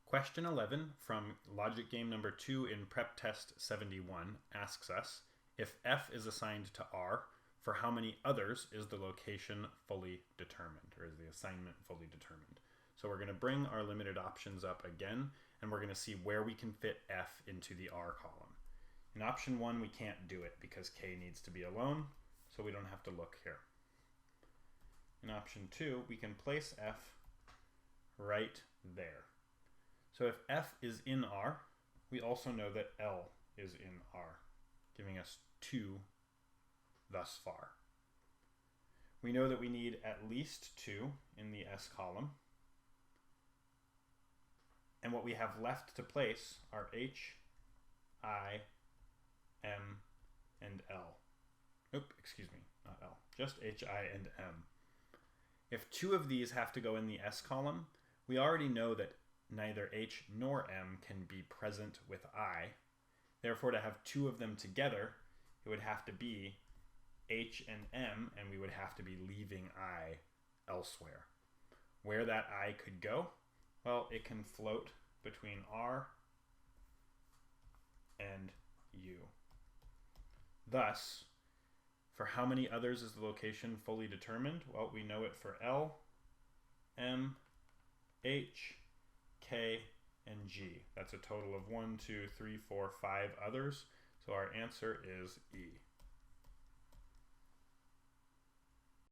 Question 11 from logic game number 2 in prep test 71 asks us, if F is assigned to R, for how many others is the location fully determined, or is the assignment fully determined? So we're going to bring our limited options up again, and we're going to see where we can fit F into the R column. In option 1, we can't do it because K needs to be alone, so we don't have to look here. In option 2, we can place F right there. So if F is in R, we also know that L is in R, giving us 2 thus far. We know that we need at least 2 in the S column. And what we have left to place are H, I, M, and L. Nope, excuse me, not L, just H, I, and M. If 2 of these have to go in the S column, we already know that neither H nor M can be present with I. Therefore, to have 2 of them together, it would have to be H and M, and we would have to be leaving I elsewhere. Where that I could go? Well, it can float between R and U. Thus, for how many others is the location fully determined? Well, we know it for L, M, H, K, and G. That's a total of 1, 2, 3, 4, 5 others. So our answer is E.